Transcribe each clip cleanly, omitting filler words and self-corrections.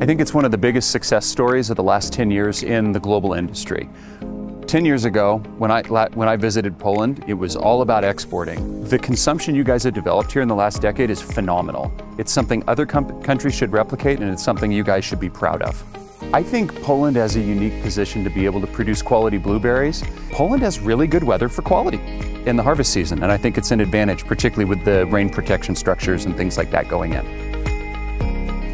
I think it's one of the biggest success stories of the last 10 years in the global industry. 10 years ago, when I visited Poland, it was all about exporting. The consumption you guys have developed here in the last decade is phenomenal. It's something other countries should replicate, and it's something you guys should be proud of. I think Poland has a unique position to be able to produce quality blueberries. Poland has really good weather for quality in the harvest season, and I think it's an advantage, particularly with the rain protection structures and things like that going in.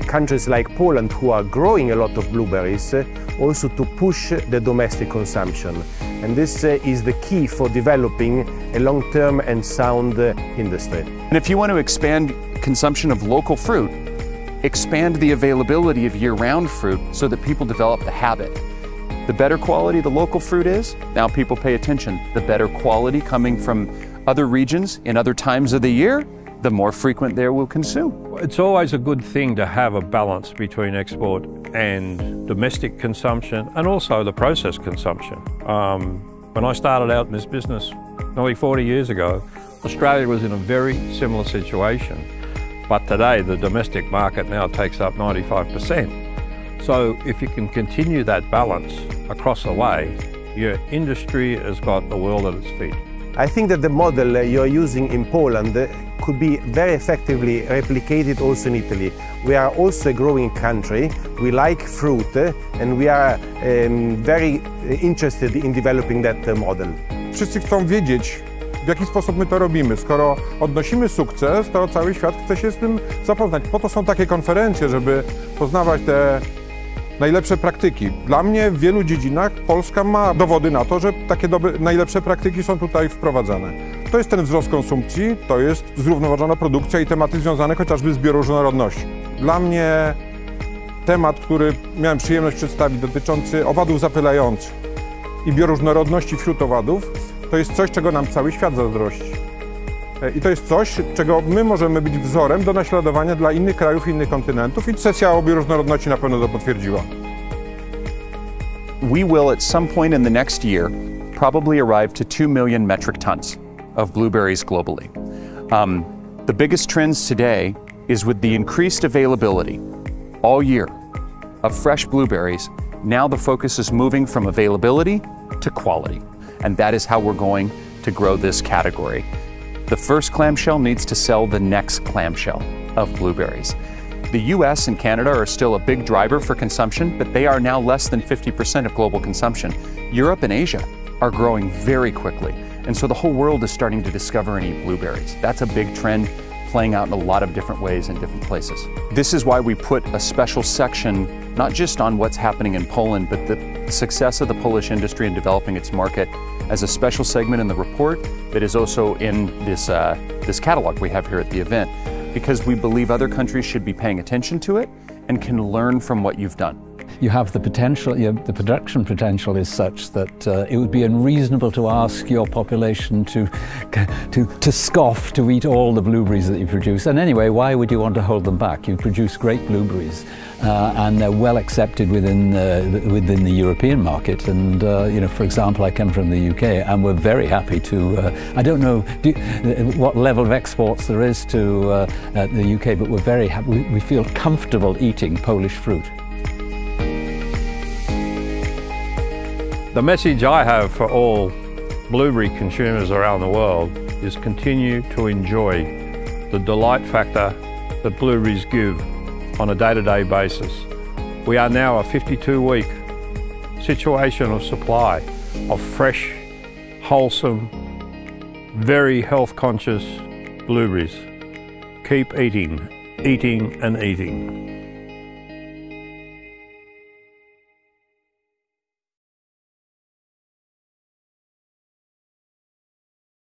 Countries like Poland, who are growing a lot of blueberries, also to push the domestic consumption. And this is the key for developing a long-term and sound industry. And if you want to expand consumption of local fruit, expand the availability of year-round fruit so that people develop the habit. The better quality the local fruit is, now people pay attention. The better quality coming from other regions in other times of the year, the more frequent they will consume. It's always a good thing to have a balance between export and domestic consumption, and also the processed consumption. When I started out in this business nearly 40 years ago, Australia was in a very similar situation. But today, the domestic market now takes up 95%. So if you can continue that balance across the way, your industry has got the world at its feet. I think that the model you're using in Poland could be very effectively replicated also in Italy. We are also a growing country, we like fruit, and we are very interested in developing that model. Wszyscy chcą wiedzieć, w jaki sposób my to robimy. Skoro odnosimy sukces, to cały świat chce się z tym zapoznać. Po to są takie konferencje, żeby poznawać te najlepsze praktyki. Dla mnie w wielu dziedzinach Polska ma dowody na to, że takie najlepsze praktyki są tutaj wprowadzane. To jest ten wzrost konsumpcji, to jest zrównoważona produkcja i tematy związane chociażby z bioróżnorodnością. Dla mnie temat, który miałem przyjemność przedstawić, dotyczący owadów zapylających i bioróżnorodności wśród owadów, to jest coś, czego nam cały świat zazdrości. I to jest coś, czego my możemy być wzorem do naśladowania dla innych krajów, innych kontynentów, i sesja o bioróżnorodności na pewno to potwierdziła. We will at some point in the next year probably arrive to 2 million metric tons of blueberries globally. The biggest trends today is with the increased availability all year of fresh blueberries. Now the focus is moving from availability to quality, and that is how we're going to grow this category. The first clamshell needs to sell the next clamshell of blueberries. The US and Canada are still a big driver for consumption, but they are now less than 50% of global consumption. Europe and Asia are growing very quickly, and so the whole world is starting to discover and eat blueberries. That's a big trend playing out in a lot of different ways in different places. This is why we put a special section, not just on what's happening in Poland, but the success of the Polish industry in developing its market, as a special segment in the report that is also in this catalog we have here at the event, because we believe other countries should be paying attention to it and can learn from what you've done. You have the potential, the production potential is such that it would be unreasonable to ask your population to scoff to eat all the blueberries that you produce. And anyway, why would you want to hold them back? You produce great blueberries and they're well accepted within the European market. And you know, for example, I come from the UK and we're very happy to, I don't know what level of exports there is to the UK, but we're very happy, we feel comfortable eating Polish fruit. The message I have for all blueberry consumers around the world is continue to enjoy the delight factor that blueberries give on a day-to-day basis. We are now a 52-week situation of supply of fresh, wholesome, very health-conscious blueberries. Keep eating, eating and eating.